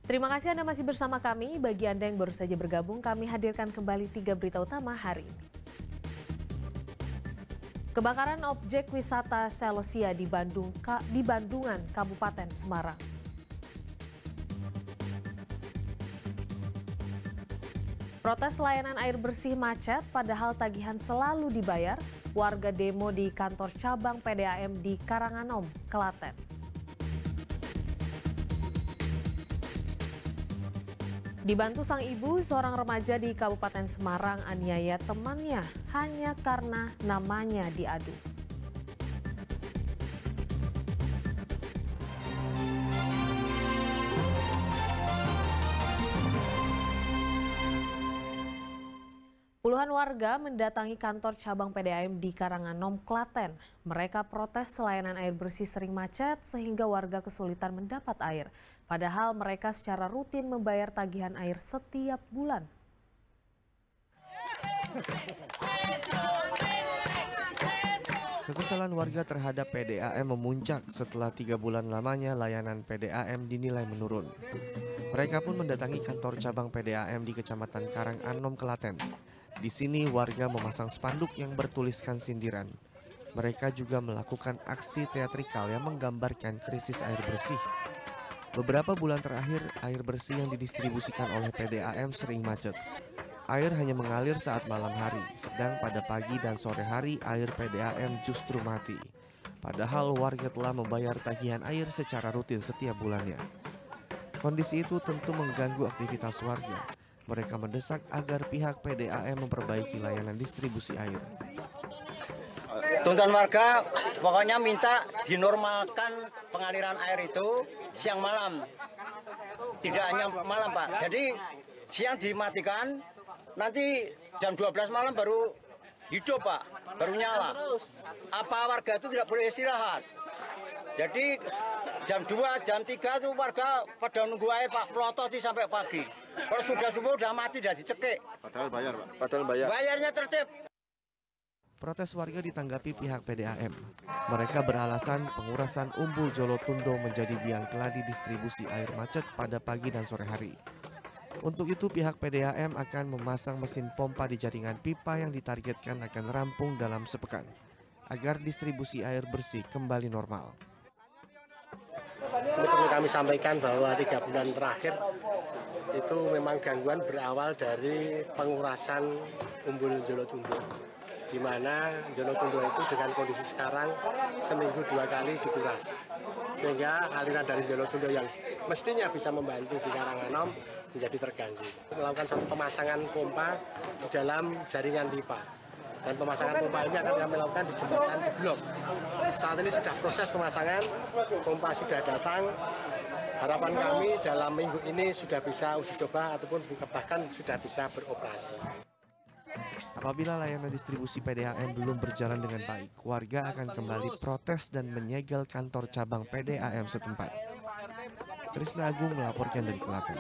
Terima kasih Anda masih bersama kami. Bagi Anda yang baru saja bergabung, kami hadirkan kembali 3 berita utama hari ini. Kebakaran objek wisata Selosia di Bandungan, Kabupaten Semarang. Protes layanan air bersih macet, padahal tagihan selalu dibayar. Warga demo di kantor cabang PDAM di Karanganom, Klaten. Dibantu sang ibu, seorang remaja di Kabupaten Semarang aniaya temannya hanya karena namanya diadu. Puluhan warga mendatangi kantor cabang PDAM di Karanganom, Klaten. Mereka protes layanan air bersih sering macet sehingga warga kesulitan mendapat air. Padahal mereka secara rutin membayar tagihan air setiap bulan. Kekesalan warga terhadap PDAM memuncak setelah 3 bulan lamanya layanan PDAM dinilai menurun. Mereka pun mendatangi kantor cabang PDAM di Kecamatan Karanganom, Klaten. Di sini warga memasang spanduk yang bertuliskan sindiran. Mereka juga melakukan aksi teatrikal yang menggambarkan krisis air bersih. Beberapa bulan terakhir, air bersih yang didistribusikan oleh PDAM sering macet. Air hanya mengalir saat malam hari, sedang pada pagi dan sore hari air PDAM justru mati. Padahal warga telah membayar tagihan air secara rutin setiap bulannya. Kondisi itu tentu mengganggu aktivitas warga. Mereka mendesak agar pihak PDAM memperbaiki layanan distribusi air. Tuntutan warga pokoknya minta dinormalkan pengaliran air itu siang malam. Tidak hanya malam, Pak. Jadi siang dimatikan, nanti jam 12 malam baru hidup, Pak. Baru nyala. Apa warga itu tidak boleh istirahat? Jadi jam 2, jam 3 itu warga pada nunggu air, Pak, pelototi sampai pagi. Kalau sudah subuh udah mati, udah dicekik. Padahal bayar, Pak. Padahal bayar. Bayarnya tertib. Protes warga ditanggapi pihak PDAM. Mereka beralasan pengurasan Umbul Jolotundo menjadi biang keladi distribusi air macet pada pagi dan sore hari. Untuk itu pihak PDAM akan memasang mesin pompa di jaringan pipa yang ditargetkan akan rampung dalam sepekan, agar distribusi air bersih kembali normal. Ini perlu kami sampaikan bahwa 3 bulan terakhir itu memang gangguan berawal dari pengurasan Umbul Jolotundo, di mana Jolotundo itu dengan kondisi sekarang seminggu 2 kali dikuras, sehingga aliran dari Jolotundo yang mestinya bisa membantu di Karanganom menjadi terganggu. Melakukan suatu pemasangan pompa di dalam jaringan pipa. Dan pemasangan pompa ini akan kami lakukan di jembatan di Blok. Saat ini sudah proses pemasangan, pompa sudah datang. Harapan kami dalam minggu ini sudah bisa uji coba ataupun bahkan sudah bisa beroperasi. Apabila layanan distribusi PDAM belum berjalan dengan baik, warga akan kembali protes dan menyegel kantor cabang PDAM setempat. Trisna Agung melaporkan dari Klaten.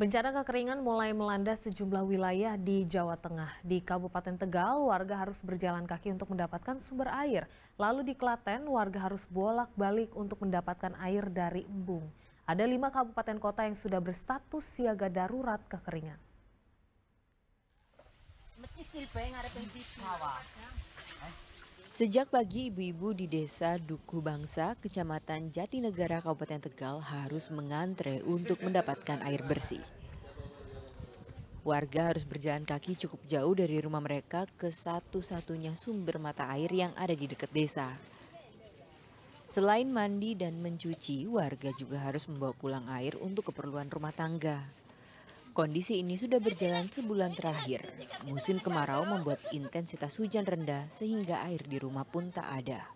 Bencana kekeringan mulai melanda sejumlah wilayah di Jawa Tengah. Di Kabupaten Tegal, warga harus berjalan kaki untuk mendapatkan sumber air. Lalu di Klaten, warga harus bolak-balik untuk mendapatkan air dari embung. Ada 5 kabupaten kota yang sudah berstatus siaga darurat kekeringan. Sejak pagi, ibu-ibu di desa Duku Bangsa, Kecamatan Jatinegara, Kabupaten Tegal harus mengantre untuk mendapatkan air bersih. Warga harus berjalan kaki cukup jauh dari rumah mereka ke satu-satunya sumber mata air yang ada di dekat desa. Selain mandi dan mencuci, warga juga harus membawa pulang air untuk keperluan rumah tangga. Kondisi ini sudah berjalan sebulan terakhir. Musim kemarau membuat intensitas hujan rendah sehingga air di rumah pun tak ada.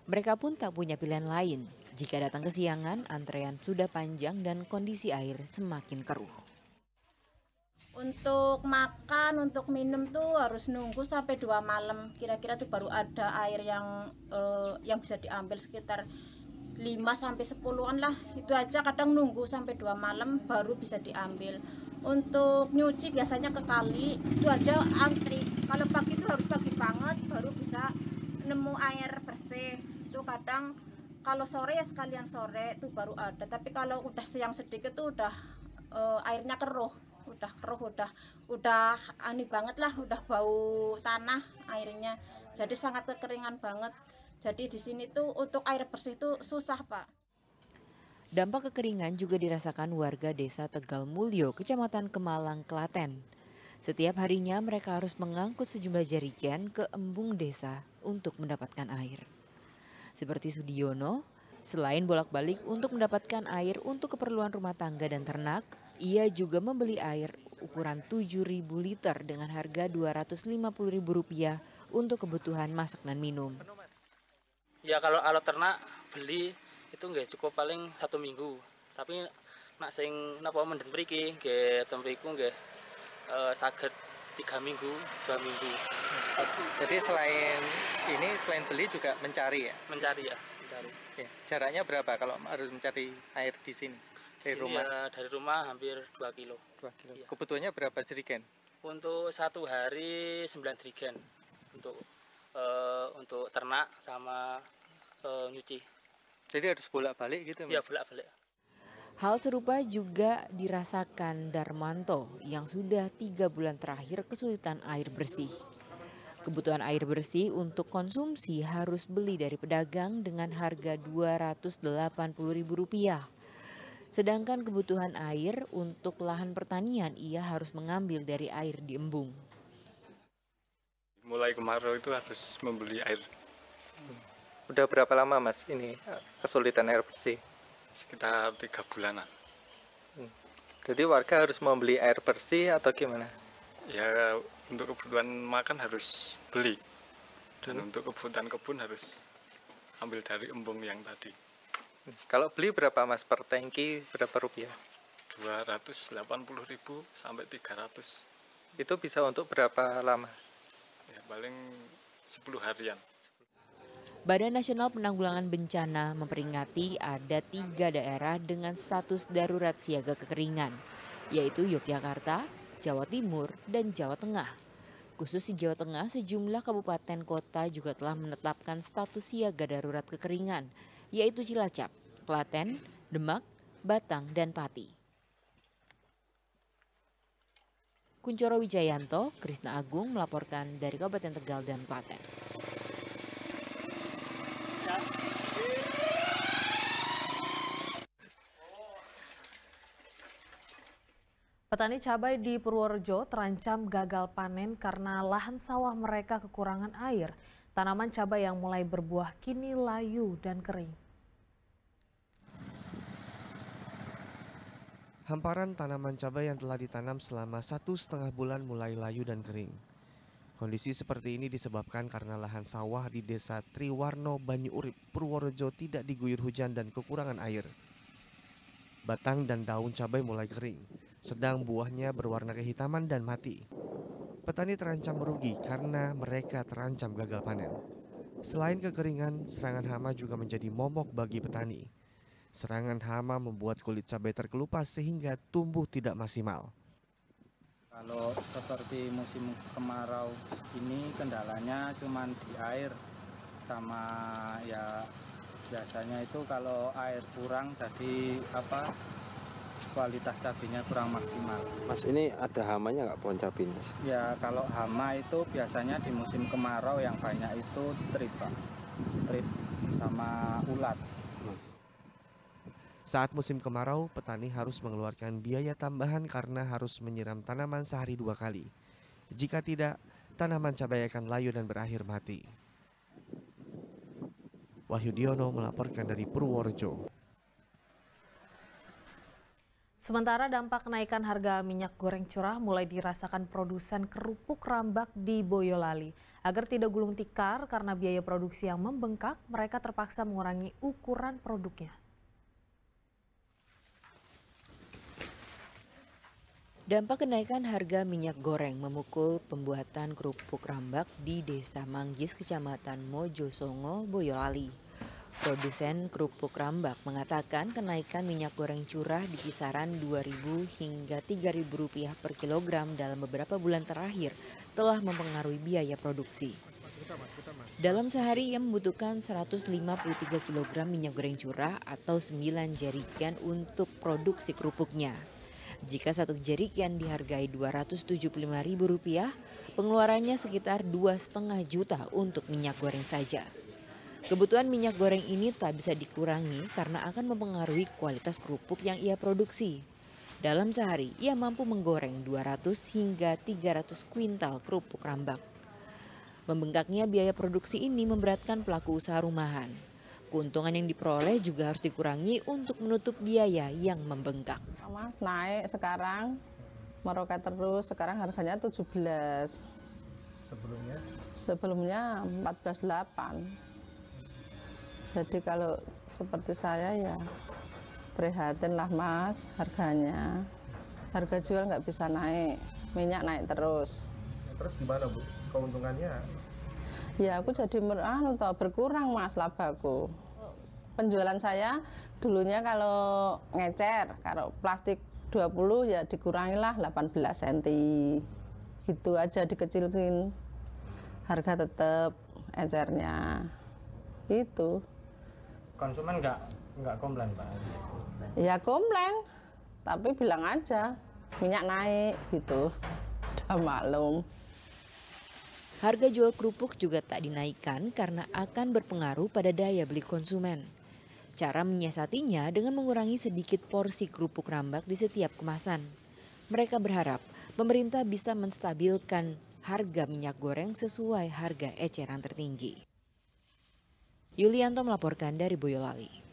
Mereka pun tak punya pilihan lain. Jika datang kesiangan, antrean sudah panjang dan kondisi air semakin keruh. Untuk makan, untuk minum tuh harus nunggu sampai 2 malam. Kira-kira tuh baru ada air yang bisa diambil sekitar 5-10-an lah. Itu aja kadang nunggu sampai 2 malam baru bisa diambil. Untuk nyuci biasanya ke kali, itu aja antri. Kalau pagi itu harus pagi banget baru bisa nemu air bersih. Itu kadang kalau sore ya sekalian sore itu baru ada, tapi kalau udah siang sedikit tuh udah airnya keruh, udah aneh banget lah, udah bau tanah airnya, jadi sangat kekeringan banget. Jadi di sini tuh untuk air bersih tuh susah, Pak. Dampak kekeringan juga dirasakan warga desa Tegal Mulyo, Kecamatan Kemalang, Klaten. Setiap harinya mereka harus mengangkut sejumlah jerigen ke embung desa untuk mendapatkan air. Seperti Sudiono, selain bolak-balik untuk mendapatkan air untuk keperluan rumah tangga dan ternak, ia juga membeli air ukuran 7.000 liter dengan harga Rp250.000 untuk kebutuhan masak dan minum. Ya kalau ternak beli itu nggak cukup, paling 1 minggu. Tapi nak sing napa menden mriki nggih temriku nggih saged 3 minggu, 2 minggu. Jadi selain beli juga mencari ya? Mencari. Ya, jaraknya berapa kalau harus mencari air di sini? Dari rumah? Ya, dari rumah hampir 2 kilo. 2 kilo. Ya. Kebutuhannya berapa jerigen? Untuk 1 hari 9 jerigen untuk ternak sama nyuci. Jadi harus bolak-balik gitu? Iya, bolak-balik. Hal serupa juga dirasakan Darmanto yang sudah 3 bulan terakhir kesulitan air bersih. Kebutuhan air bersih untuk konsumsi harus beli dari pedagang dengan harga Rp280.000. Sedangkan kebutuhan air untuk lahan pertanian ia harus mengambil dari air di embung. Mulai kemarau itu harus membeli air. Udah berapa lama Mas ini kesulitan air bersih? Sekitar 3 bulanan. Jadi warga harus membeli air bersih atau gimana? Ya untuk kebutuhan makan harus beli. Dan untuk kebutuhan kebun harus ambil dari embung yang tadi. Kalau beli berapa Mas per tangki, berapa rupiah? Rp280.000 sampai Rp300. Itu bisa untuk berapa lama? Ya paling 10 harian. Badan Nasional Penanggulangan Bencana memperingati ada 3 daerah dengan status darurat siaga kekeringan, yaitu Yogyakarta, Jawa Timur, dan Jawa Tengah. Khusus di Jawa Tengah, sejumlah kabupaten kota juga telah menetapkan status siaga darurat kekeringan, yaitu Cilacap, Klaten, Demak, Batang, dan Pati. Kuncoro Wijayanto, Krisna Agung melaporkan dari Kabupaten Tegal dan Klaten. Petani cabai di Purworejo terancam gagal panen karena lahan sawah mereka kekurangan air. Tanaman cabai yang mulai berbuah kini layu dan kering. Hamparan tanaman cabai yang telah ditanam selama 1,5 bulan mulai layu dan kering. Kondisi seperti ini disebabkan karena lahan sawah di Desa Triwarno, Banyuurip, Purworejo tidak diguyur hujan dan kekurangan air. Batang dan daun cabai mulai kering, sedang buahnya berwarna kehitaman dan mati. Petani terancam merugi karena mereka terancam gagal panen. Selain kekeringan, serangan hama juga menjadi momok bagi petani. Serangan hama membuat kulit cabai terkelupas sehingga tumbuh tidak maksimal. Kalau seperti musim kemarau ini kendalanya cuma di air sama ya biasanya itu kalau air kurang jadi kualitas cabainya kurang maksimal. Mas, ini ada hamanya nggak pohon cabai, Mas? Ya kalau hama itu biasanya di musim kemarau yang banyak itu trip sama ulat. Saat musim kemarau, petani harus mengeluarkan biaya tambahan karena harus menyiram tanaman sehari 2 kali. Jika tidak, tanaman cabai akan layu dan berakhir mati. Wahyu Diono melaporkan dari Purworejo. Sementara dampak kenaikan harga minyak goreng curah mulai dirasakan produsen kerupuk Rambak di Boyolali. Agar tidak gulung tikar karena biaya produksi yang membengkak, mereka terpaksa mengurangi ukuran produknya. Dampak kenaikan harga minyak goreng memukul pembuatan kerupuk Rambak di Desa Manggis, Kecamatan Mojosongo, Boyolali. Produsen kerupuk Rambak mengatakan kenaikan minyak goreng curah di kisaran Rp2.000 hingga Rp3.000 per kilogram dalam beberapa bulan terakhir telah mempengaruhi biaya produksi. Dalam sehari ia membutuhkan 153 kg minyak goreng curah atau 9 jerigen untuk produksi kerupuknya. Jika satu jerigen dihargai Rp275.000, pengeluarannya sekitar 2,5 juta untuk minyak goreng saja. Kebutuhan minyak goreng ini tak bisa dikurangi karena akan mempengaruhi kualitas kerupuk yang ia produksi. Dalam sehari, ia mampu menggoreng 200 hingga 300 kuintal kerupuk rambak. Membengkaknya biaya produksi ini memberatkan pelaku usaha rumahan. Keuntungan yang diperoleh juga harus dikurangi untuk menutup biaya yang membengkak. Mas, naik sekarang, meroket terus, sekarang harganya 17. Sebelumnya? Sebelumnya 14,8. Jadi kalau seperti saya ya prihatin lah Mas harganya. Harga jual nggak bisa naik, minyak naik terus. Terus gimana Bu, keuntungannya? Ya aku jadi berkurang Mas labaku. Penjualan saya dulunya kalau ngecer, kalau plastik 20 ya dikurangilah 18 cm. Gitu aja dikecilin. Harga tetap ecernya. Itu. Konsumen nggak komplain Pak? Ya komplain, tapi bilang aja minyak naik gitu. Udah maklum. Harga jual kerupuk juga tak dinaikkan karena akan berpengaruh pada daya beli konsumen. Cara menyiasatinya dengan mengurangi sedikit porsi kerupuk rambak di setiap kemasan. Mereka berharap pemerintah bisa menstabilkan harga minyak goreng sesuai harga eceran tertinggi. Yulianto melaporkan dari Boyolali.